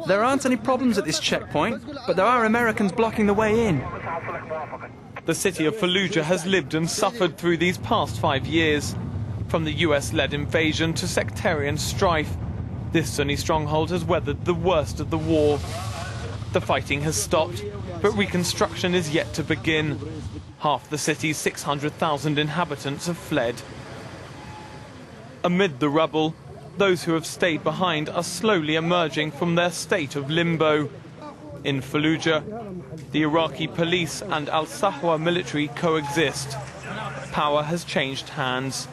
There aren't any problems at this checkpoint, but there are Americans blocking the way in. The city of Fallujah has lived and suffered through these past 5 years. From the US-led invasion to sectarian strife, this Sunni stronghold has weathered the worst of the war. The fighting has stopped, but reconstruction is yet to begin. Half the city's 600,000 inhabitants have fled. Amid the rubble, those who have stayed behind are slowly emerging from their state of limbo. In Fallujah, the Iraqi police and al-Sahwa military coexist. Power has changed hands.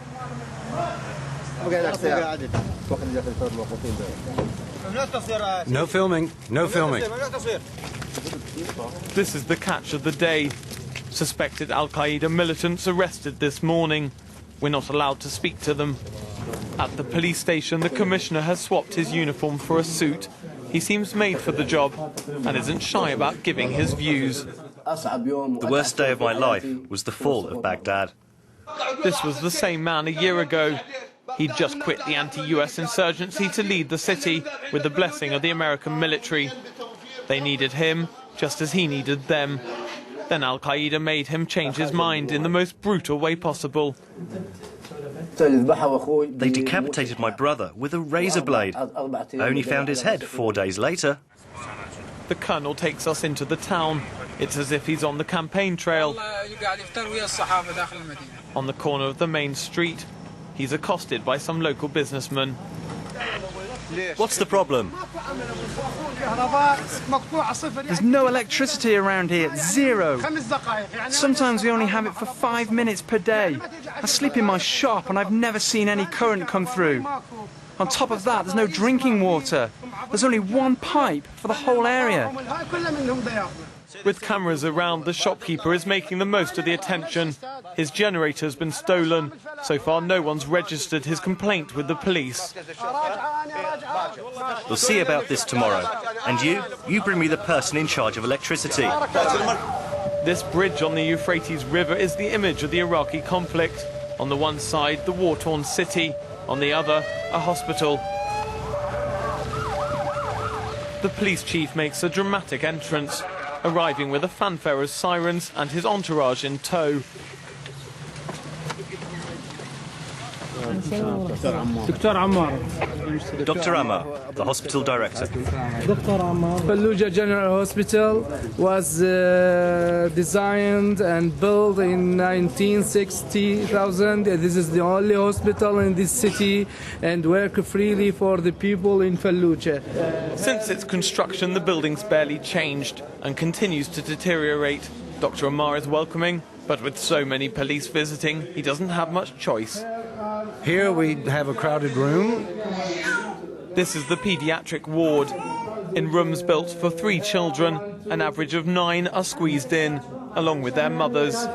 No filming, no filming. This is the catch of the day. Suspected Al-Qaeda militants arrested this morning. We're not allowed to speak to them. At the police station, the commissioner has swapped his uniform for a suit. He seems made for the job and isn't shy about giving his views. The worst day of my life was the fall of Baghdad. This was the same man a year ago. He'd just quit the anti-US insurgency to lead the city with the blessing of the American military. They needed him just as he needed them. Then Al-Qaeda made him change his mind in the most brutal way possible. They decapitated my brother with a razor blade. I only found his head 4 days later. The colonel takes us into the town. It's as if he's on the campaign trail. On the corner of the main street, he's accosted by some local businessmen. What's the problem? There's no electricity around here, zero. Sometimes we only have it for 5 minutes per day. I sleep in my shop and I've never seen any current come through. On top of that, there's no drinking water. There's only one pipe for the whole area. With cameras around, the shopkeeper is making the most of the attention. His generator's been stolen. So far, no one's registered his complaint with the police. We'll see about this tomorrow. And you bring me the person in charge of electricity. This bridge on the Euphrates River is the image of the Iraqi conflict. On the one side, the war-torn city. On the other, a hospital. The police chief makes a dramatic entrance, arriving with a fanfare of sirens and his entourage in tow. Dr. Ammar, the hospital director. Fallujah General Hospital was designed and built in 1960. This is the only hospital in this city and work freely for the people in Fallujah. Since its construction, the building's barely changed and continues to deteriorate. Dr. Ammar is welcoming, but with so many police visiting, he doesn't have much choice. Here we have a crowded room. This is the paediatric ward. In rooms built for 3 children, an average of 9 are squeezed in, along with their mothers.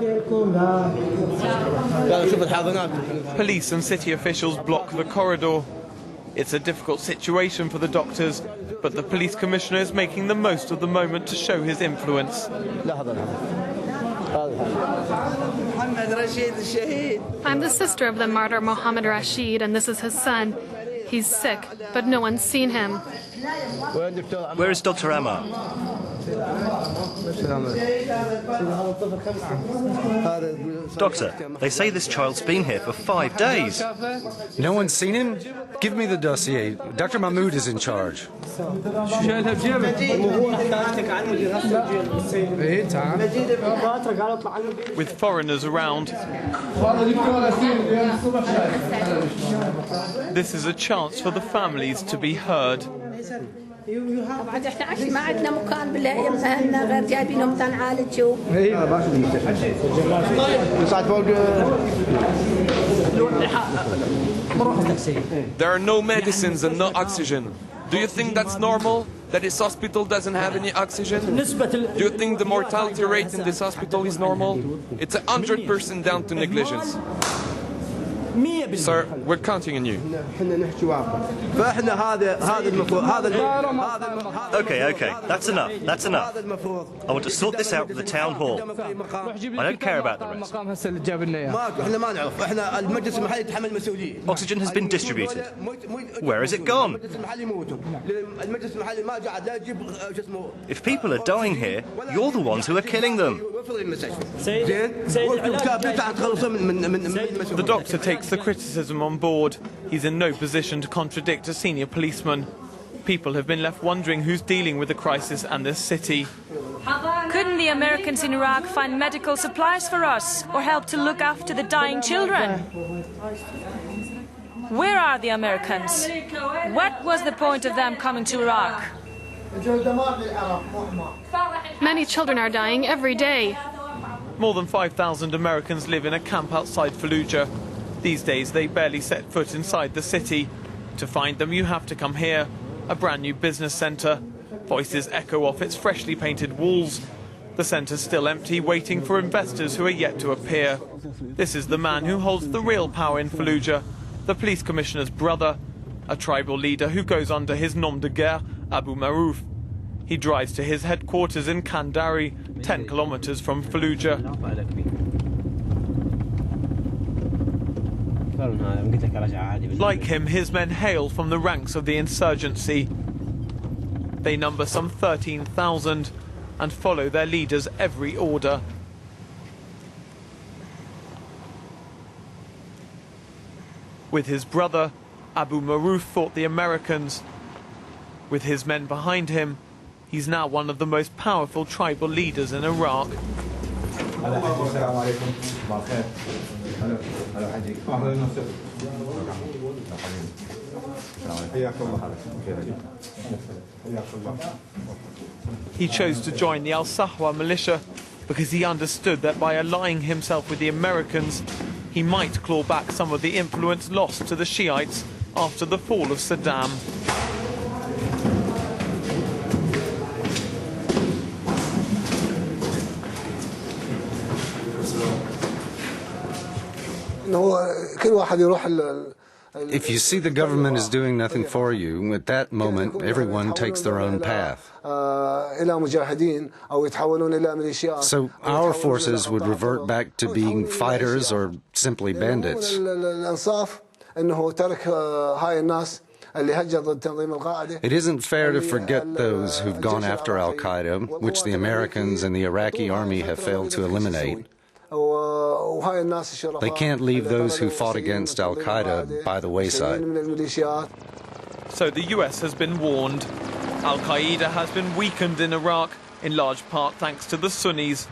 Police and city officials block the corridor. It's a difficult situation for the doctors, but the police commissioner is making the most of the moment to show his influence. I'm the sister of the martyr Mohammed Rashid, and this is his son. He's sick, but no one's seen him. Where is Dr. Ammar? Doctor, they say this child's been here for 5 days. No one's seen him? Give me the dossier. Dr. Mahmoud is in charge. With foreigners around, this is a chance for the families to be heard. There are no medicines and no oxygen. Do you think that's normal? That this hospital doesn't have any oxygen? Do you think the mortality rate in this hospital is normal? It's 100% down to negligence. Sir, we're counting on you. Okay, that's enough. I want to sort this out with the town hall. I don't care about the rest. Oxygen has been distributed. Where has it gone? If people are dying here, you're the ones who are killing them. The doctor takes the criticism on board. He's in no position to contradict a senior policeman. People have been left wondering who's dealing with the crisis and this city. Couldn't the Americans in Iraq find medical supplies for us or help to look after the dying children? Where are the Americans? What was the point of them coming to Iraq? Many children are dying every day. More than 5,000 Americans live in a camp outside Fallujah. These days they barely set foot inside the city. To find them you have to come here, a brand new business centre. Voices echo off its freshly painted walls. The centre's still empty, waiting for investors who are yet to appear. This is the man who holds the real power in Fallujah, the police commissioner's brother, a tribal leader who goes under his nom de guerre, Abu Maruf. He drives to his headquarters in Kandari, 10 kilometers from Fallujah. Like him, his men hail from the ranks of the insurgency. They number some 13,000 and follow their leader's every order. With his brother, Abu Maruf fought the Americans. With his men behind him, he's now one of the most powerful tribal leaders in Iraq. He chose to join the Al-Sahwa militia because he understood that by allying himself with the Americans, he might claw back some of the influence lost to the Shiites after the fall of Saddam. If you see the government is doing nothing for you, at that moment everyone takes their own path. So our forces would revert back to being fighters or simply bandits. It isn't fair to forget those who've gone after Al-Qaeda, which the Americans and the Iraqi army have failed to eliminate. They can't leave those who fought against Al-Qaeda by the wayside. So the US has been warned. Al-Qaeda has been weakened in Iraq, in large part thanks to the Sunnis.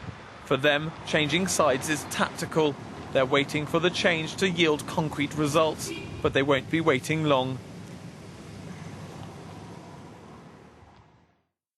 For them, changing sides is tactical. They're waiting for the change to yield concrete results, but they won't be waiting long.